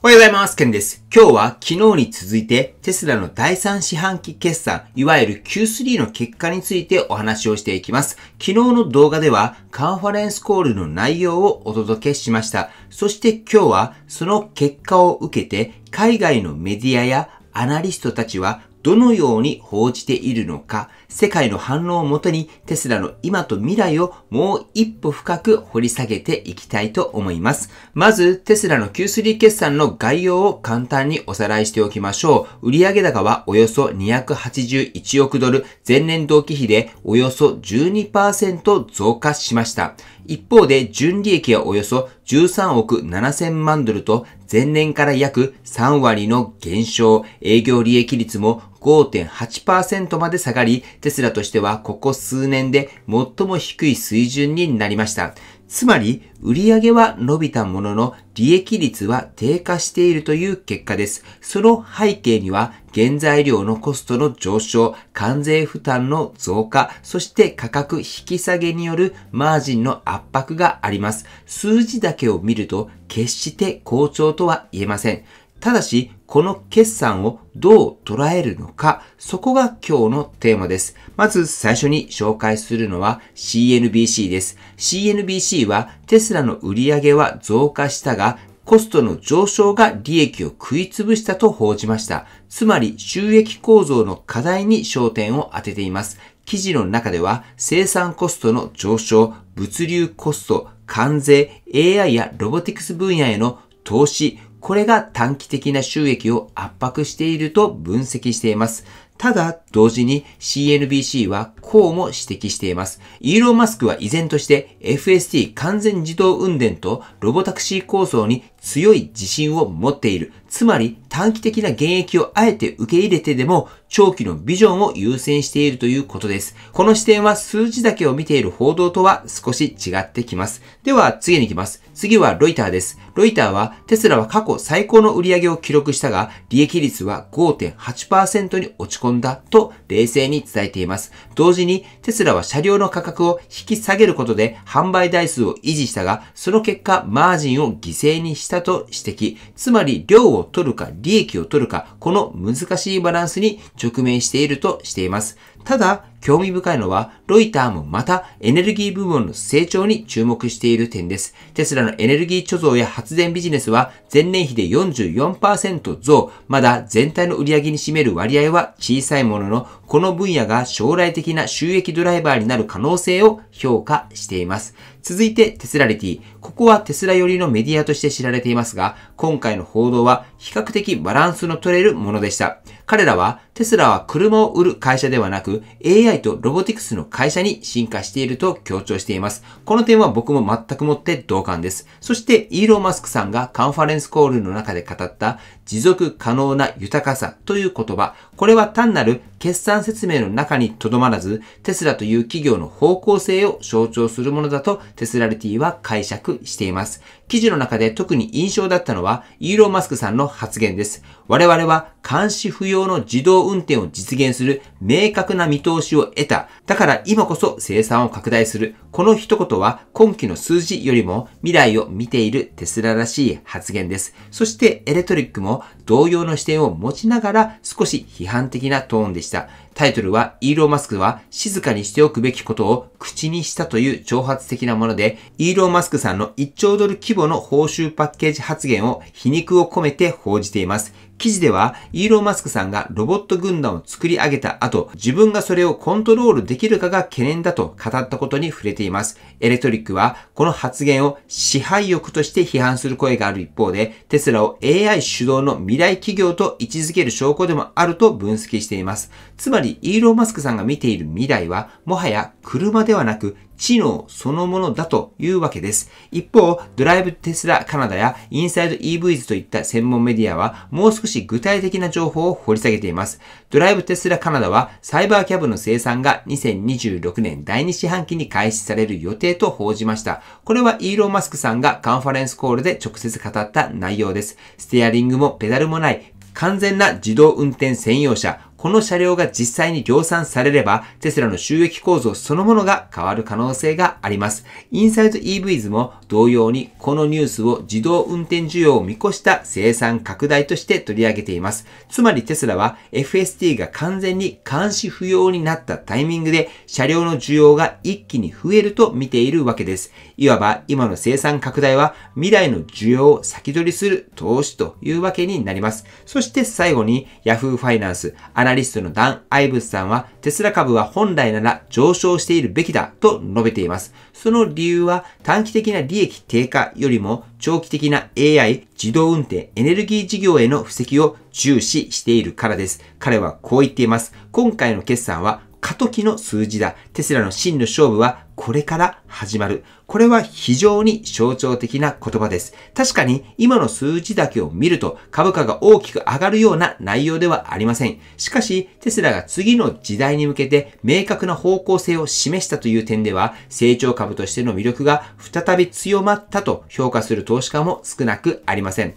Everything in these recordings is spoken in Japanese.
おはようございます。ケンです。今日は昨日に続いてテスラの第3四半期決算、いわゆる Q3 の結果についてお話をしていきます。昨日の動画ではカンファレンスコールの内容をお届けしました。そして今日はその結果を受けて海外のメディアやアナリストたちはどのように報じているのか、世界の反応をもとにテスラの今と未来をもう一歩深く掘り下げていきたいと思います。まず、テスラの Q3 決算の概要を簡単におさらいしておきましょう。売上高はおよそ281億ドル、前年同期比でおよそ 12% 増加しました。一方で、純利益はおよそ13億7000万ドルと、前年から約3割の減少、営業利益率も 5.8% まで下がり、テスラとしてはここ数年で最も低い水準になりました。つまり、売上は伸びたものの、利益率は低下しているという結果です。その背景には、原材料のコストの上昇、関税負担の増加、そして価格引き下げによるマージンの圧迫があります。数字だけを見ると、決して好調とは言えません。ただし、この決算をどう捉えるのか、そこが今日のテーマです。まず最初に紹介するのは CNBC です。CNBC はテスラの売上は増加したが、コストの上昇が利益を食いつぶしたと報じました。つまり収益構造の課題に焦点を当てています。記事の中では生産コストの上昇、物流コスト、関税、AI やロボティクス分野への投資、これが短期的な収益を圧迫していると分析しています。ただ、同時に CNBC はこうも指摘しています。イーロン・マスクは依然として FSD 完全自動運転とロボタクシー構想に強い自信を持っている。つまり短期的な減益をあえて受け入れてでも長期のビジョンを優先しているということです。この視点は数字だけを見ている報道とは少し違ってきます。では次に行きます。次はロイターです。ロイターはテスラは過去最高の売上を記録したが利益率は 5.8% に落ち込んだと冷静に伝えています。同時にテスラは車両の価格を引き下げることで販売台数を維持したが、その結果マージンを犠牲にしたと指摘。つまり量を取るか利益を取るか、この難しいバランスに直面しているとしています。ただ、興味深いのは、ロイターもまたエネルギー部門の成長に注目している点です。テスラのエネルギー貯蔵や発電ビジネスは前年比で 44% 増、まだ全体の売上に占める割合は小さいものの、この分野が将来的な収益ドライバーになる可能性を評価しています。続いてテスラリティ。ここはテスラ寄りのメディアとして知られていますが、今回の報道は比較的バランスの取れるものでした。彼らはテスラは車を売る会社ではなく AI とロボティクスの会社に進化していると強調しています。この点は僕も全くもって同感です。そしてイーロン・マスクさんがカンファレンスコールの中で語った持続可能な豊かさという言葉。これは単なる決算説明の中にとどまらず、テスラという企業の方向性を象徴するものだとテスラリティは解釈しています。記事の中で特に印象だったのはイーロン・マスクさんの発言です。我々は監視不要の自動運転を実現する明確な見通しを得た。だから今こそ生産を拡大する。この一言は今期の数字よりも未来を見ているテスラらしい発言です。そしてエレクトリックも同様の視点を持ちながら少し批判的なトーンでした。タイトルはイーロン・マスクは静かにしておくべきことを口にしたという挑発的なもので、イーロン・マスクさんの1兆ドル規模の報酬パッケージ発言を皮肉を込めて報じています。記事ではイーロン・マスクさんがロボット軍団を作り上げた後、自分がそれをコントロールできるかが懸念だと語ったことに触れています。エレクトリックはこの発言を支配欲として批判する声がある一方で、テスラを AI 主導の未来企業と位置づける証拠でもあると分析しています。つまりイーロン・マスクさんが見ている未来はもはや車ではなく知能そのものだというわけです。一方、ドライブテスラカナダやインサイド EVs といった専門メディアはもう少し具体的な情報を掘り下げています。ドライブテスラカナダはサイバーキャブの生産が2026年第2四半期に開始される予定と報じました。これはイーロン・マスクさんがカンファレンスコールで直接語った内容です。ステアリングもペダルもない完全な自動運転専用車。この車両が実際に量産されれば、テスラの収益構造そのものが変わる可能性があります。インサイド EVs も同様にこのニュースを自動運転需要を見越した生産拡大として取り上げています。つまりテスラは FSD が完全に監視不要になったタイミングで車両の需要が一気に増えると見ているわけです。いわば今の生産拡大は未来の需要を先取りする投資というわけになります。そして最後に Yahoo ファイナンスアナリストのダン・アイブスさんはテスラ株は本来なら上昇しているべきだと述べています。その理由は短期的な利益低下よりも長期的な AI、自動運転、エネルギー事業への布石を重視しているからです。彼はこう言っています。今回の決算は過渡期の数字だ。テスラの真の勝負はこれから始まる。これは非常に象徴的な言葉です。確かに今の数字だけを見ると株価が大きく上がるような内容ではありません。しかしテスラが次の時代に向けて明確な方向性を示したという点では成長株としての魅力が再び強まったと評価する投資家も少なくありません。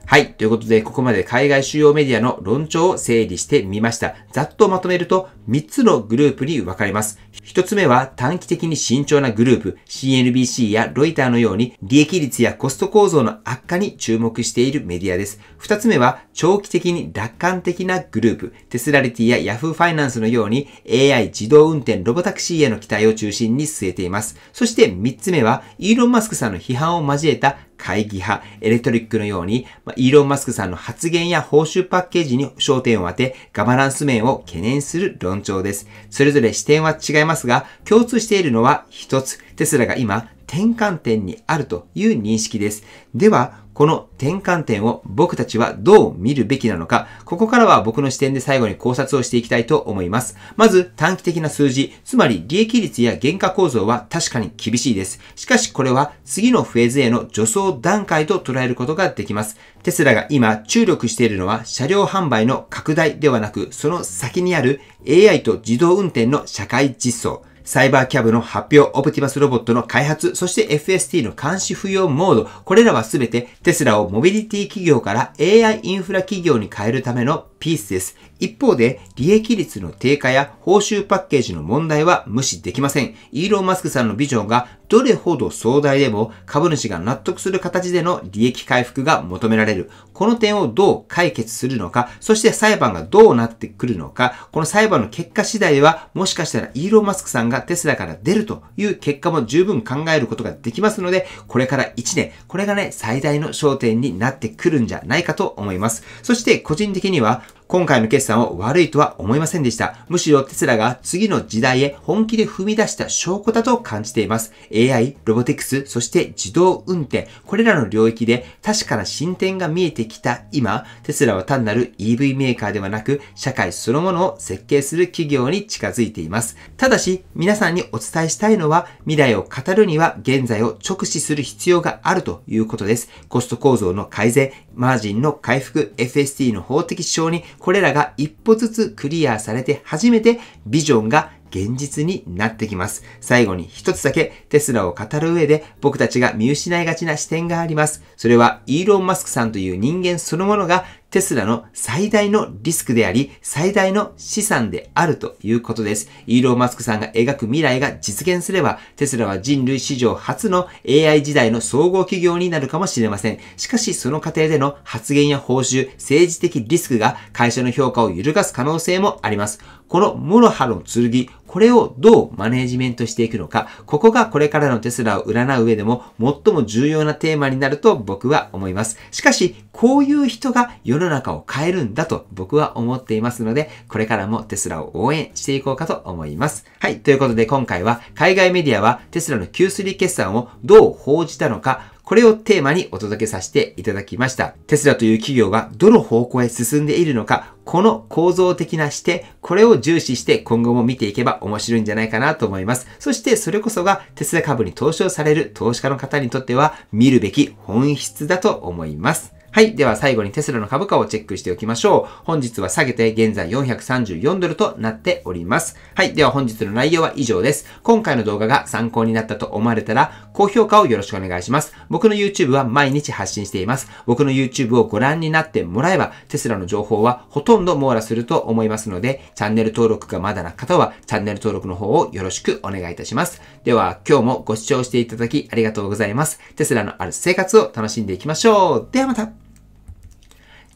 はい。ということで、ここまで海外主要メディアの論調を整理してみました。ざっとまとめると、3つのグループに分かれます。1つ目は短期的に慎重なグループ、CNBC やロイターのように利益率やコスト構造の悪化に注目しているメディアです。2つ目は長期的に楽観的なグループ、テスラリティや Yahoo ファイナンスのように AI 自動運転ロボタクシーへの期待を中心に据えています。そして3つ目はイーロン・マスクさんの批判を交えた会議派、エレクトリックのように、イーロン・マスクさんの発言や報酬パッケージに焦点を当て、ガバナンス面を懸念する論調です。それぞれ視点は違いますが、共通しているのは一つ、テスラが今、転換点にあるという認識です。では、この転換点を僕たちはどう見るべきなのか、ここからは僕の視点で最後に考察をしていきたいと思います。まず短期的な数字、つまり利益率や原価構造は確かに厳しいです。しかしこれは次のフェーズへの助走段階と捉えることができます。テスラが今注力しているのは車両販売の拡大ではなく、その先にある AI と自動運転の社会実装。サイバーキャブの発表、オプティマスロボットの開発、そして FST の監視不要モード、これらはすべてテスラをモビリティ企業から AI インフラ企業に変えるためのピースです。一方で、利益率の低下や報酬パッケージの問題は無視できません。イーロン・マスクさんのビジョンがどれほど壮大でも株主が納得する形での利益回復が求められる。この点をどう解決するのか、そして裁判がどうなってくるのか、この裁判の結果次第では、もしかしたらイーロン・マスクさんがテスラから出るという結果も十分考えることができますので、これから1年、これが最大の焦点になってくるんじゃないかと思います。そして個人的には、今回の決算を悪いとは思いませんでした。むしろテスラが次の時代へ本気で踏み出した証拠だと感じています。AI、ロボティクス、そして自動運転、これらの領域で確かな進展が見えてきた今、テスラは単なる EV メーカーではなく、社会そのものを設計する企業に近づいています。ただし、皆さんにお伝えしたいのは、未来を語るには現在を直視する必要があるということです。コスト構造の改善、マージンの回復、FST の法的承認、これらが一歩ずつクリアされて初めてビジョンが現実になってきます。最後に一つだけテスラを語る上で僕たちが見失いがちな視点があります。それはイーロン・マスクさんという人間そのものがテスラの最大のリスクであり、最大の資産であるということです。イーロン・マスクさんが描く未来が実現すれば、テスラは人類史上初の AI 時代の総合企業になるかもしれません。しかし、その過程での発言や報酬、政治的リスクが会社の評価を揺るがす可能性もあります。このモロハの剣、これをどうマネジメントしていくのか、ここがこれからのテスラを占う上でも最も重要なテーマになると僕は思います。しかし、こういう人が世の中を変えるんだと僕は思っていますので、これからもテスラを応援していこうかと思います。はい、ということで今回は海外メディアはテスラの Q3 決算をどう報じたのか、これをテーマにお届けさせていただきました。テスラという企業がどの方向へ進んでいるのか、この構造的な視点、これを重視して今後も見ていけば面白いんじゃないかなと思います。そしてそれこそがテスラ株に投資をされる投資家の方にとっては見るべき本質だと思います。はい。では最後にテスラの株価をチェックしておきましょう。本日は下げて現在434ドルとなっております。はい。では本日の内容は以上です。今回の動画が参考になったと思われたら、高評価をよろしくお願いします。僕の YouTube は毎日発信しています。僕の YouTube をご覧になってもらえば、テスラの情報はほとんど網羅すると思いますので、チャンネル登録がまだな方は、チャンネル登録の方をよろしくお願いいたします。では今日もご視聴していただきありがとうございます。テスラのある生活を楽しんでいきましょう。ではまた。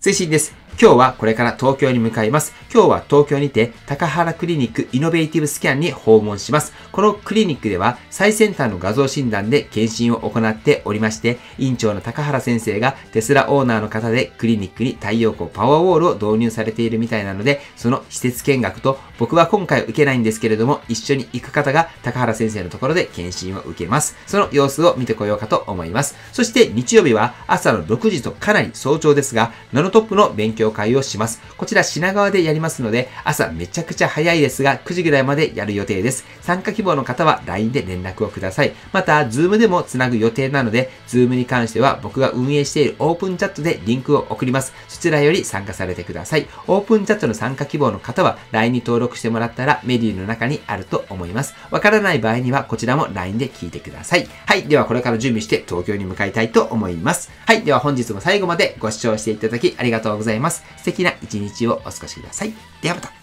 追伸です。今日はこれから東京に向かいます。今日は東京にて高原クリニックイノベーティブスキャンに訪問します。このクリニックでは最先端の画像診断で検診を行っておりまして、院長の高原先生がテスラオーナーの方でクリニックに太陽光パワーウォールを導入されているみたいなので、その施設見学と僕は今回受けないんですけれども、一緒に行く方が高原先生のところで検診を受けます。その様子を見てこようかと思います。そして日曜日は朝の6時とかなり早朝ですが、ナノトップの勉強会をします。こちら品川でやりますので、朝めちゃくちゃ早いですが、9時ぐらいまでやる予定です。参加希望の方は LINE で連絡をください。また、Zoom でもつなぐ予定なので、Zoom に関しては僕が運営しているオープンチャットでリンクを送ります。そちらより参加されてください。オープンチャットの参加希望の方は LINE に登録してもらったらメデューの中にあると思います。わからない場合にはこちらも LINE で聞いてください。はい。ではこれから準備して東京に向かいたいと思います。はい。では本日も最後までご視聴していただきありがとうございます。素敵な一日をお過ごしください。ではまた。